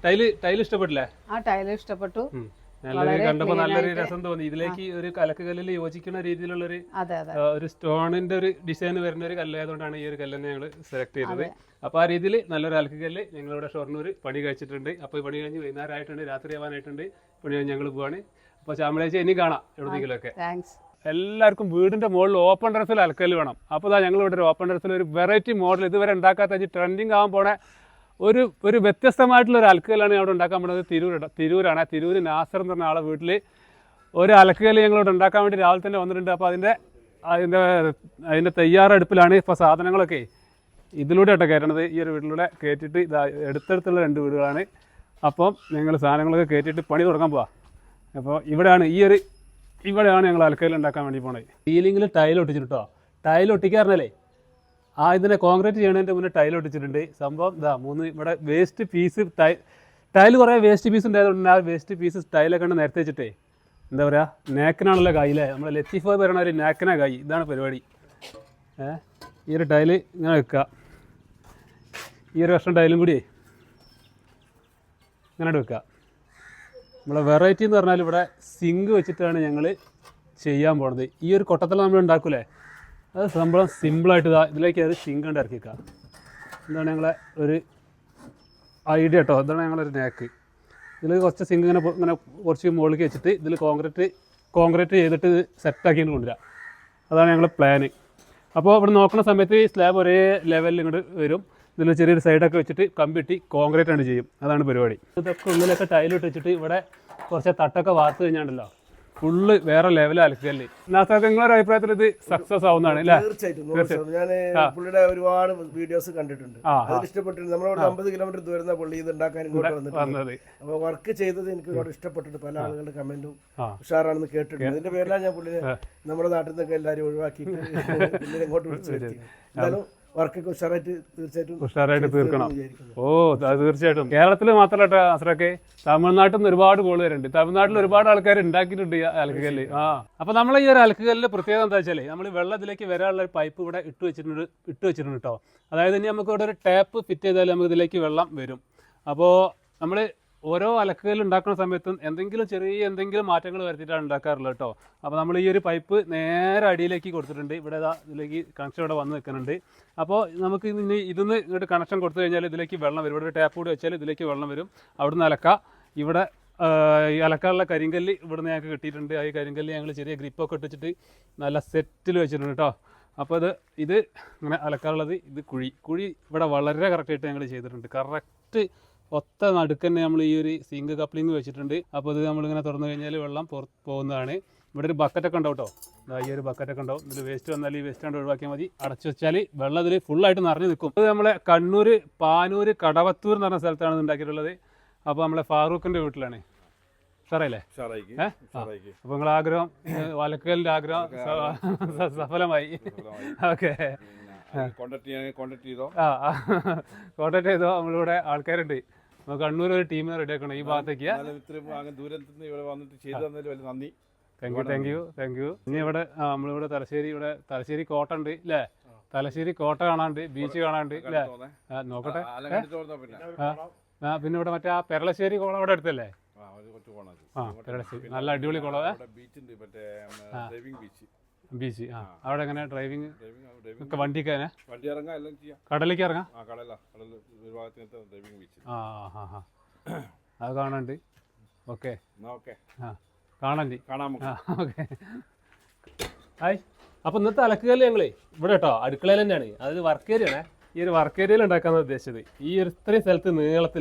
Tile ഇഷ്ടപ്പെട്ടില്ലേ? ആ tile ഇഷ്ടപ്പെട്ടു. കണ്ടപ്പോ നല്ലൊരു രസം തോന്നി. ഇതിലേക്ക് ഒരു കലക്കുകല്ലിൽ യോജിക്കുന്ന രീതിയിലുള്ള ഒരു സ്റ്റോണിന്റെ ഒരു ഡിസൈൻ വരുന്ന ഒരു കല്ലായതുകൊണ്ടാണ് ഈ ഒരു കല്ലിനെ ഞങ്ങൾ സെലക്ട് ചെയ്തത്. അപ്പൊ ആ രീതിയിൽ നല്ലൊരു അലക്കുകല്ല് ഞങ്ങളിവിടെ ഷൊർണൂർ പണി കഴിച്ചിട്ടുണ്ട്. അപ്പൊ പണി കഴിഞ്ഞ് വൈകുന്നേരം ആയിട്ടുണ്ട്, രാത്രി ആവാനായിട്ടുണ്ട്. പണി കഴിഞ്ഞ് ഞങ്ങൾ പോവാണ്. അപ്പൊ ശ്യാമളേച്ചി ഇനി കാണാം എവിടെയെങ്കിലുമൊക്കെ. എല്ലാവർക്കും വീടിന്റെ മുകളിൽ ഓപ്പൺ ടെറസിൽ അലക്കല്ല് വേണം. അപ്പോൾ ഞങ്ങൾ ഇവിടെ ഒരു ഓപ്പൺ ടെറസിൽ ഒരു വെറൈറ്റി മോഡൽ ഇതുവരെ ഉണ്ടാക്കാത്ത ട്രെൻഡിങ് ആകാൻ പോണ ഒരു വ്യത്യസ്തമായിട്ടുള്ള ഒരു അലക്കുകല്ലാണ് അവിടെ ഉണ്ടാക്കാൻ പോകുന്നത്. തിരൂരാണ്. തിരൂർ നാസർ എന്ന് പറഞ്ഞ ആളെ വീട്ടിൽ ഒരു അലക്കുകല്ല് ഞങ്ങളിവിടെ ഉണ്ടാക്കാൻ വേണ്ടി രാവിലെ തന്നെ വന്നിട്ടുണ്ട്. അപ്പോൾ അതിൻ്റെ തയ്യാറെടുപ്പിലാണ്. ഇപ്പോൾ സാധനങ്ങളൊക്കെ ഇതിലൂടെ ആട്ടോ കയറ്റണത്. ഈ ഒരു വീട്ടിലൂടെ കയറ്റിയിട്ട് അടുത്തടുത്തുള്ള 2 വീടുകളാണ്. അപ്പം ഞങ്ങൾ സാധനങ്ങളൊക്കെ കയറ്റിയിട്ട് പണി തുടങ്ങാൻ പോവാം. അപ്പോൾ ഇവിടെയാണ് ഞങ്ങൾ അലക്കല്ല് ഉണ്ടാക്കാൻ വേണ്ടി പോണത്. സീലിങ്ങിൽ ടൈൽ ഒട്ടിച്ചിട്ടോ. ടൈൽ ഒട്ടിക്കാറിനല്ലേ ഇതിനെ കോൺക്രീറ്റ് ചെയ്യണതിൻ്റെ മുന്നേ ടൈൽ ഒട്ടിച്ചിട്ടുണ്ട്. സംഭവം ഇവിടെ വേസ്റ്റ് പീസ് ടൈൽ കുറേ വേസ്റ്റ് പീസ് ഉണ്ടായതുകൊണ്ട് ആ വേസ്റ്റ് പീസ് ടൈലൊക്കെ ഉണ്ട് നിരത്തി വെച്ചിട്ടേ എന്താ പറയുക, നാക്കിനാണല്ലോ കായില്ലേ. നമ്മളെ ലത്തിഫോ പറയണ ഒരു നാക്കിനാ കായ്. ഇതാണ് പരിപാടി. ഈ ഒരു ടൈല് ഇങ്ങനെ വെക്കുക. ഈ ഒരു വർഷം ടൈലും കൂടി ഇങ്ങനെ വെക്കുക. നമ്മളെ വെറൈറ്റി എന്ന് പറഞ്ഞാൽ ഇവിടെ സിങ്ക് വെച്ചിട്ടാണ് ഞങ്ങൾ ചെയ്യാൻ പോണത്. ഈ ഒരു കൊട്ടത്തല നമ്മൾ ഉണ്ടാക്കൂലേ, അത് സംഭവം സിമ്പിളായിട്ട് ഇതിലേക്ക് അത് സിങ്ക് കൊണ്ട് ഇറക്കിക്കുക. ഇതാണ് ഞങ്ങളെ ഒരു ഐഡിയ കേട്ടോ. ഇതാണ് ഞങ്ങളൊരു നാക്ക്. ഇതിൽ കുറച്ച് സിങ്ക് ഇങ്ങനെ കുറച്ച് മുകളിലേക്ക് വെച്ചിട്ട് ഇതിൽ കോൺക്രീറ്റ് ചെയ്തിട്ട് സെറ്റാക്കിയിട്ട് കൊണ്ടുവരാം. അതാണ് ഞങ്ങളുടെ പ്ലാന്. അപ്പോൾ ഇവിടെ നോക്കുന്ന സമയത്ത് ഈ സ്ലാബ് ഒരേ ലെവലിൽ ഇങ്ങോട്ട് വരും. ഇതിൽ ചെറിയൊരു സൈഡൊക്കെ വെച്ചിട്ട് കമ്പിട്ടി കോൺക്രീറ്റ് ആണ് ചെയ്യും. അതാണ് പരിപാടി. ഇതൊക്കെ ഉള്ളിലൊക്കെ ടൈലിട്ട് വെച്ചിട്ട് ഇവിടെ കുറച്ച് തട്ടൊക്കെ വാർത്ത് കഴിഞ്ഞാണ്ടല്ലോ ഫുള്ള് വേറെ ലെവൽ അലക്കല്ലേ. നിങ്ങളുടെ അഭിപ്രായത്തിൽ ഇത് സക്സസ് ആവുന്നതാണ് അല്ലേ? തീർച്ചയായിട്ടും. ഞാൻ പുള്ളിയുടെ ഒരുപാട് വീഡിയോസ് കണ്ടിട്ടുണ്ട്, ഇഷ്ടപ്പെട്ടിട്ടുണ്ട്. നമ്മളോട് 50 കിലോമീറ്റർ ദൂരം പുള്ളി ഇത് ഉണ്ടാക്കാൻ ഇങ്ങോട്ട് വന്നിട്ടുണ്ട്. അപ്പൊ വർക്ക് ചെയ്തത് എനിക്ക് ഒരുപാട് ഇഷ്ടപ്പെട്ടിട്ട് പല ആളുകളുടെ കമന്റും ഉഷാറാണെന്ന് കേട്ടിട്ടുണ്ട്. അതിന്റെ പേരിലാണ് ഞാൻ പുള്ളിനെ നമ്മുടെ നാട്ടിൽ നിന്നൊക്കെ എല്ലാവരും ഒഴിവാക്കിയിട്ട് പുള്ളിനെ ഇങ്ങോട്ട് വിളിച്ചു വരുത്തി. എന്തായാലും വർക്കൊക്കെ ഉഷാറായിട്ട് തീർക്കണം. അത് തീർച്ചയായിട്ടും. കേരളത്തിൽ മാത്രമല്ല അസറൊക്കെ തമിഴ്നാട്ടിൽ നിന്ന് ഒരുപാട് കോള് വരുന്നുണ്ട്. തമിഴ്നാട്ടിൽ ഒരുപാട് ആൾക്കാർ ഉണ്ടാക്കിയിട്ടുണ്ട് ഈ അലക്കുകല്ല്. അപ്പോൾ നമ്മൾ ഈ ഒരു അലക്കുകല്ലിന്റെ പ്രത്യേകത എന്താ വെച്ചാൽ നമ്മൾ വെള്ളത്തിലേക്ക് വരാനുള്ള ഒരു പൈപ്പ് ഇവിടെ ഇട്ട് വെച്ചിട്ടുണ്ട് കേട്ടോ. അതായത് ഇനി നമുക്ക് ഇവിടെ ഒരു ടാപ്പ് ഫിറ്റ് ചെയ്താൽ നമുക്ക് ഇതിലേക്ക് വെള്ളം വരും. അപ്പോൾ നമ്മൾ ഓരോ അലക്കുകല്ല് ഉണ്ടാക്കുന്ന സമയത്തും എന്തെങ്കിലും മാറ്റങ്ങൾ വരുത്തിയിട്ടാണ് ഉണ്ടാക്കാറുള്ളത് കേട്ടോ. അപ്പോൾ നമ്മൾ ഈ ഒരു പൈപ്പ് നേരെ അടിയിലേക്ക് കൊടുത്തിട്ടുണ്ട്. ഇവിടെ ഇതിലേക്ക് കണക്ഷൻ ഇവിടെ വന്ന് നിൽക്കുന്നുണ്ട്. അപ്പോൾ നമുക്ക് ഇതിന്ന് ഇങ്ങോട്ട് കണക്ഷൻ കൊടുത്തു കഴിഞ്ഞാൽ ഇതിലേക്ക് വെള്ളം വരും. ഇവിടെ ഒരു ടാപ്പ് കൂടി വെച്ചാൽ ഇതിലേക്ക് വെള്ളം വരും. അവിടുന്ന് അലക്കാം. ഇവിടെ ഈ അലക്കാനുള്ള കരിങ്കല്ല് ഇവിടുന്ന് ഞങ്ങൾക്ക് കിട്ടിയിട്ടുണ്ട്. ഈ കരിങ്കല്ല് ഞങ്ങൾ ചെറിയ ഗ്രിപ്പൊക്കെ ഇട്ടിട്ട് നല്ല സെറ്റിൽ വെച്ചിട്ടുണ്ട് കേട്ടോ. അപ്പോൾ ഇത് ഇങ്ങനെ അലക്കാനുള്ളത് ഇത് കുഴി ഇവിടെ വളരെ കറക്റ്റായിട്ട് ഞങ്ങൾ ചെയ്തിട്ടുണ്ട്. കറക്റ്റ് ഒത്ത നടുക്കന്നെ നമ്മൾ ഈ ഒരു സിങ്ക് കപ്ലിങ് വെച്ചിട്ടുണ്ട്. അപ്പോൾ ഇത് നമ്മളിങ്ങനെ തുറന്നു കഴിഞ്ഞാൽ വെള്ളം പോകുന്നതാണ്. ഇവിടെ ഒരു ബക്കറ്റൊക്കെ ഉണ്ടാവും കേട്ടോ. ഈ ഒരു ബക്കറ്റൊക്കെ ഉണ്ടാവും. ഇതിൽ വേസ്റ്റ് വന്നാൽ ഈ വേസ്റ്റ് കൊണ്ട് ഒഴിവാക്കിയാൽ മതി. അടച്ചു വെച്ചാൽ വെള്ളം ഇതിൽ ഫുള്ളായിട്ട് നിറഞ്ഞു നിൽക്കും. അത് നമ്മളെ കണ്ണൂർ പാനൂർ കടവത്തൂർ എന്ന് പറഞ്ഞ സ്ഥലത്താണ് ഇത് ഉണ്ടാക്കിയിട്ടുള്ളത്. അപ്പോൾ നമ്മളെ ഫാറൂഖിൻ്റെ വീട്ടിലാണ്. സാറല്ലേ? അപ്പോൾ നിങ്ങളുടെ ആഗ്രഹം, അലക്കലിൻ്റെ ആഗ്രഹം സഫലമായി. ഓക്കെ, കോൺടാക്ട് ചെയ്തോ. നമ്മളിവിടെ ആൾക്കാരുണ്ട്. കണ്ണൂർ ഒരു ടീമിനെ റെഡി ആക്കണം ഈ ഭാഗത്തേക്ക്. Thank you. ഇനി ഇവിടെ നമ്മളിവിടെ തലശ്ശേരി കോട്ട ഉണ്ട് അല്ലേ? തലശ്ശേരി കോട്ട കാണാണ്ട്, ബീച്ച് കാണാണ്ട് അല്ലേ? നോക്കട്ടെ. പിന്നെ ഇവിടെ മറ്റേ പെരളശ്ശേരി കുളം ഇവിടെ അടുത്തല്ലേ? പെരളശ്ശേരി നല്ല അടിപൊളി കുളം. ബീച്ച് അവിടെ എങ്ങനെ ഡ്രൈവിംഗ് ഒക്കെ? വണ്ടിക്ക് കടലിലേക്ക് ഇറങ്ങാം. അത് കാണാണ്ട്. Okay, okay. ഹായ്. അപ്പോൾ ഇന്നത്തെ അലക്കുകല്ല് ഞങ്ങളേ ഇവിടെ കേട്ടോ അടുക്കളയിൽ തന്നെയാണ്. അതായത് വർക്ക് ഏരിയയാണേ. ഈ ഒരു വർക്ക് ഏരിയയിൽ ഉണ്ടാക്കാനാണ് ഉദ്ദേശിച്ചത്. ഈ ഒരു ഇത്രയും സ്ഥലത്ത്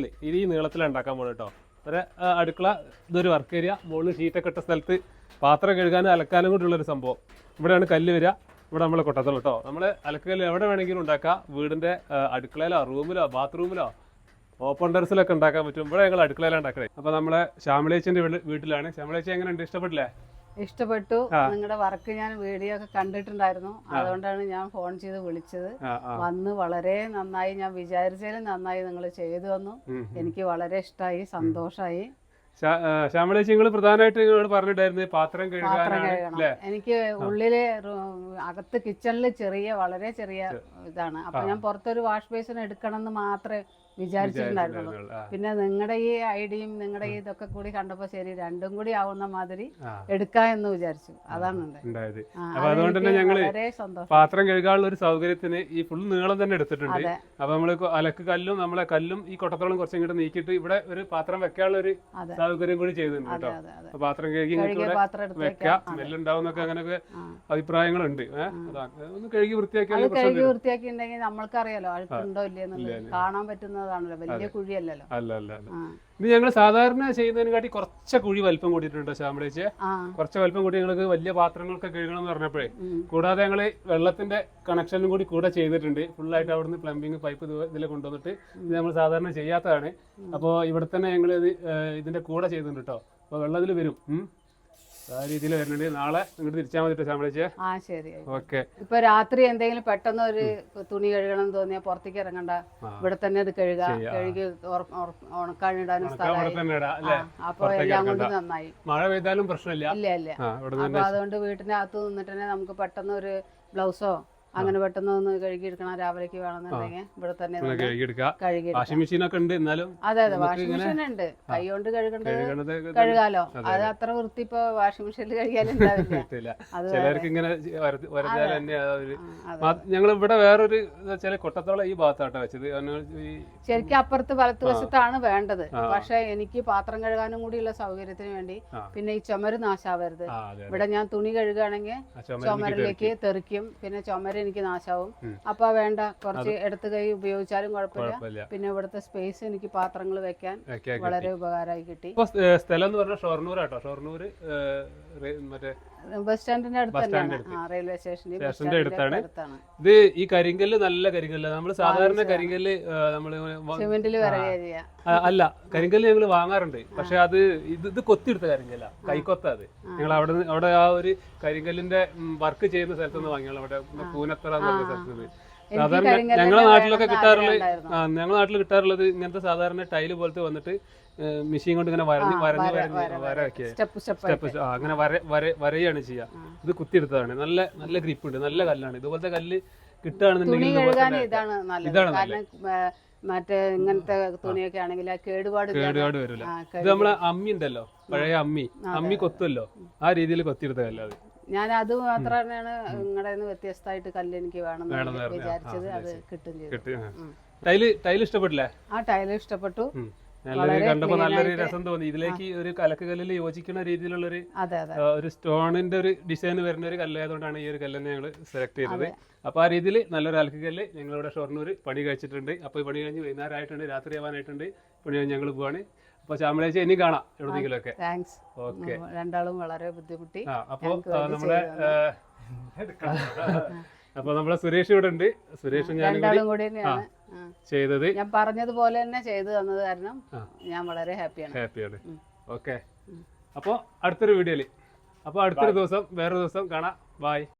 നീളത്തിലാണ് ഉണ്ടാക്കാൻ പോകുന്നത് കേട്ടോ. ഒരു അടുക്കള, ഇതൊരു വർക്ക് ഏരിയ, മുകളിൽ ഷീറ്റൊക്കെ ഇട്ട സ്ഥലത്ത് പാത്രം കഴുകാനും അലക്കാനും കൂടിയുള്ളൊരു സംഭവം. ഇവിടെയാണ് കല്ല് വരിക. ഇവിടെ നമ്മളെ കൊട്ടത്തുള്ളൂ കേട്ടോ. നമ്മൾ അലക്കുകല്ല് എവിടെ വേണമെങ്കിലും ഉണ്ടാക്കാം. വീടിൻ്റെ അടുക്കളയിലോ റൂമിലോ ബാത്റൂമിലോ ഓപ്പൺ ടെറസിലൊക്കെ ഉണ്ടാക്കാൻ പറ്റും. ഇവിടെ ഞങ്ങൾ അടുക്കളയിലാണ് ഉണ്ടാക്കണേ. അപ്പോൾ നമ്മളെ ശ്യാമളേച്ചിൻ്റെ വീട്ടിലാണ്. ശ്യാമളേച്ചി എങ്ങനെയുണ്ട്? ഇഷ്ടപ്പെട്ടില്ലേ? ഇഷ്ടപ്പെട്ടു. നിങ്ങളുടെ വർക്ക് ഞാൻ വീഡിയോ ഒക്കെ കണ്ടിട്ടുണ്ടായിരുന്നു. അതുകൊണ്ടാണ് ഞാൻ ഫോൺ ചെയ്ത് വിളിച്ചത്. വന്ന് വളരെ നന്നായി, ഞാൻ വിചാരിച്ചതിലും നന്നായി നിങ്ങൾ ചെയ്തു വന്നു. എനിക്ക് വളരെ ഇഷ്ടമായി, സന്തോഷമായി. ശ്യാമളേച്ചി നിങ്ങൾ പ്രധാനമായിട്ട് നിങ്ങളോട് പറഞ്ഞിട്ടായിരുന്നു പാത്രം കഴുകണം. എനിക്ക് ഉള്ളില് അകത്ത് കിച്ചണില് വളരെ ചെറിയ ഇതാണ്. അപ്പൊ ഞാൻ പുറത്തൊരു വാഷ് ബേസിൻ എടുക്കണം എന്ന് മാത്രമേ വിചാരിച്ചിട്ടുണ്ടായിരുന്നുള്ളൂ. പിന്നെ നിങ്ങളുടെ ഈ ഐഡിയയും നിങ്ങളുടെ ഈ ഇതൊക്കെ കൂടി കണ്ടപ്പോ ശരി രണ്ടും കൂടി ആവുന്ന മാതിരി എടുക്കാ എന്ന് വിചാരിച്ചു. അതാണ് ഉണ്ടായത്. അപ്പൊ അതുകൊണ്ട് തന്നെ ഞങ്ങള് പാത്രം കഴുകാനുള്ള ഒരു സൗകര്യത്തിന് ഈ ഫുൾ നീളം തന്നെ എടുത്തിട്ടുണ്ട്. അപ്പൊ നമ്മള് അലക്ക് കല്ലും നമ്മളെ കല്ലും ഈ കൊട്ടത്തോളം കുറച്ചും ഇങ്ങോട്ട് നീക്കിയിട്ട് ഇവിടെ ഒരു പാത്രം വെക്കാനുള്ള ഒരു സൗകര്യം കൂടി ചെയ്തിട്ടുണ്ട് കേട്ടോ. അപ്പൊ പാത്രം കഴുകി ഇങ്ങോട്ട് വെക്കാം, സ്മെല്ലുണ്ടാവുന്നൊക്കെ അങ്ങനെയൊക്കെ അഭിപ്രായങ്ങളുണ്ട്. ഒന്ന് കഴുകി വൃത്തിയാക്കിയിട്ടുണ്ടെങ്കിൽ നമ്മൾക്കറിയാലോ അഴുക്കുണ്ടോ ഇല്ലെന്നുള്ളത് കാണാൻ പറ്റുന്നതാണല്ലോ, വലിയ കുഴിയല്ലല്ലോ. അല്ല ഇത് ഞങ്ങൾ സാധാരണ ചെയ്യുന്നതിനെക്കാട്ടി കുറച്ച് കുഴി വലിപ്പം കൂട്ടിയിട്ടുണ്ടോ ശ്യാമളേച്ചെ? കുറച്ച് വലിപ്പം കൂട്ടി ഞങ്ങൾക്ക് വലിയ പാത്രങ്ങളൊക്കെ കഴുകണം എന്ന് പറഞ്ഞപ്പോഴേ, കൂടാതെ ഞങ്ങള് വെള്ളത്തിന്റെ കണക്ഷനും കൂടി കൂടെ ചെയ്തിട്ടുണ്ട്. ഫുള്ളായിട്ട് അവിടുന്ന് പ്ലംബിങ് പൈപ്പ് ഇതിൽ കൊണ്ടുവന്നിട്ട് ഇത് നമ്മൾ സാധാരണ ചെയ്യാത്തതാണ്. അപ്പോൾ ഇവിടെ തന്നെ ഞങ്ങൾ ഇതിന്റെ കൂടെ ചെയ്തിട്ടുണ്ട് കേട്ടോ. അപ്പോൾ വെള്ളം ഇതിൽ വരും, ആ രീതിയിൽ വരുന്നുണ്ട്. നാളെ ഇങ്ങോട്ട് തിരിച്ചാൽ മതി ശ്യാമളേച്ചെ. ശരി, ഓക്കെ. ഇപ്പൊ രാത്രി എന്തെങ്കിലും പെട്ടെന്ന് ഒരു തുണി കഴുകണം തോന്നിയാൽ പുറത്തേക്ക് ഇറങ്ങണ്ട, ഇവിടെ തന്നെ അത് കഴുകി ഉണക്കാനിടാനും സ്ഥലമായി. അപ്പൊ എല്ലാം കൊണ്ട് നന്നായി. മഴ പെയ്താലും പ്രശ്നമില്ല. ഇല്ല. അപ്പൊ അതുകൊണ്ട് വീട്ടിന്റെ അകത്ത് നിന്നിട്ട് തന്നെ നമുക്ക് പെട്ടെന്ന് ഒരു ബ്ലൗസോ അങ്ങനെ പെട്ടെന്ന് ഒന്ന് കഴുകിയെടുക്കണം. രാവിലേക്ക് വേണമെന്നുണ്ടെങ്കിൽ ഇവിടെ തന്നെ വാഷിംഗ് മെഷീൻ ഒക്കെ ഉണ്ട്. എന്നാലും അതെ വാഷിംഗ് മെഷീൻ ഉണ്ട്, കൈ കൊണ്ട് കഴുകാലോ. അത് അത്ര വൃത്തി ഇപ്പൊ വാഷിംഗ് മെഷീനിൽ കഴുകിയാലും ചിലർക്ക് ഇങ്ങനെ ഞങ്ങൾ ഇവിടെ വേറൊരു ചില കൊട്ടത്തോളം ഈ ഭാഗത്താട്ടോ വെച്ചത്. ശരിക്കും അപ്പുറത്ത് വലത്തുവശത്താണ് വേണ്ടത്. പക്ഷെ എനിക്ക് പാത്രം കഴുകാനും കൂടിയുള്ള സൗകര്യത്തിന് വേണ്ടി പിന്നെ ഈ ചുമര് നാശാവരുത്. ഇവിടെ ഞാൻ തുണി കഴുകുകയാണെങ്കിൽ ചുമരിലേക്ക് തെറിക്കും, പിന്നെ ചുമര് എനിക്ക് നാശാവും. അപ്പൊ വേണ്ട, കുറച്ച് എടുത്ത് കൈ ഉപയോഗിച്ചാലും കുഴപ്പമില്ല. പിന്നെ ഇവിടുത്തെ സ്പേസ് എനിക്ക് പാത്രങ്ങൾ വെക്കാൻ വളരെ ഉപകാരമായി കിട്ടി. സ്ഥലം എന്ന് പറഞ്ഞാൽ ഷൊർണൂരാട്ടോ. ഷൊർണൂർ മറ്റേ ബസ് സ്റ്റാൻഡിന്റെ അടുത്ത് തന്നെയാണ്, റെയിൽവേ സ്റ്റേഷന്റെ അടുത്താണ്. ഇത് ഈ കരിങ്കല്ല് നല്ല കരിങ്കല്ല്. നമ്മള് സാധാരണ കരിങ്കല്ല് നമ്മള് സിമെന്റില് അല്ല, കരിങ്കല്ല് ഞങ്ങൾ വാങ്ങാറുണ്ട്. പക്ഷെ അത് ഇത് കൊത്തിയെടുത്ത കരിങ്കല്ല, കൈക്കൊത്ത. അത് ഞങ്ങൾ അവിടെ ആ ഒരു കരിങ്കല്ലിന്റെ വർക്ക് ചെയ്യുന്ന സ്ഥലത്തുനിന്ന് വാങ്ങിയാണ്, അവിടെ പൂനത്തറ എന്ന് പറഞ്ഞ സ്ഥലത്തുനിന്ന്. സാധാരണ ഞങ്ങളുടെ നാട്ടിൽ കിട്ടാറുള്ളത് ഇങ്ങനത്തെ സാധാരണ ടൈല് പോലത്തെ വന്നിട്ട് മെഷീൻ കൊണ്ട് ഇങ്ങനെ വര വെക്കുക, അങ്ങനെ വരയാണ് ചെയ്യുക. ഇത് കുത്തിയെടുത്തതാണ്. നല്ല നല്ല ഗ്രിപ്പ് ഉണ്ട്, നല്ല കല്ലാണ്. ഇതുപോലത്തെ കല്ല് കിട്ടുകയാണെന്നുണ്ടെങ്കിൽ ഇതാണ് മറ്റേ ഇങ്ങനത്തെ തുണിയൊക്കെ ആണെങ്കിൽ കേടുപാട് വരില്ല. ഇത് നമ്മളെ അമ്മി ഉണ്ടല്ലോ, പഴയ അമ്മി കൊത്തുമല്ലോ, ആ രീതിയിൽ കൊത്തിയെടുത്ത കല്ല്. ഞാൻ അത് മാത്രം തന്നെയാണ് നിങ്ങളുടെ വ്യത്യസ്തമായിട്ട് കല്ല് എനിക്ക് വേണം വിചാരിച്ചത്. അത് കിട്ടും ചെയ്തു. ടൈല് ഇഷ്ടപ്പെട്ടില്ലേ? ആ ടൈല് ഇഷ്ടപ്പെട്ടു. കണ്ടപ്പോ നല്ലൊരു രസം തോന്നി. ഇതിലേക്ക് ഒരു കലക്ക് കല്ലിൽ യോജിക്കുന്ന രീതിയിലുള്ള ഒരു സ്റ്റോണിന്റെ ഒരു ഡിസൈൻ വരുന്ന ഒരു കല്ലായതുകൊണ്ടാണ് ഈ ഒരു കല്ലിനെ ഞങ്ങൾ സെലക്ട് ചെയ്തത്. അപ്പൊ ആ രീതിയിൽ നല്ലൊരു അലക്ക് കല്ല് ഞങ്ങളിവിടെ ഷൊർണൂർ പണി കഴിച്ചിട്ടുണ്ട്. അപ്പൊ ഈ പണി കഴിഞ്ഞ് വൈകുന്നേരം ആയിട്ടുണ്ട്, രാത്രി ആവാനായിട്ടുണ്ട്. പണി കഴിഞ്ഞ് ഞങ്ങൾ പോവാണ്. അപ്പൊ ശ്യാമളേച്ചി ഇനി കാണാം എവിടെയെങ്കിലുമൊക്കെ. ഓക്കെ, രണ്ടാളും വളരെ ബുദ്ധിമുട്ടി. അപ്പൊ നമ്മളെ സുരേഷ് ഇവിടെ ഉണ്ട്. സുരേഷും ഞാനും കൂടി ചെയ്തത് ഞാൻ പറഞ്ഞതുപോലെ തന്നെ ചെയ്തു തന്നത് കാരണം ഞാൻ വളരെ ഹാപ്പിയാണ്. ഓക്കെ, അപ്പൊ അടുത്തൊരു വീഡിയോയില്, അപ്പൊ അടുത്തൊരു ദിവസം വേറൊരു ദിവസം കാണാം. ബൈ.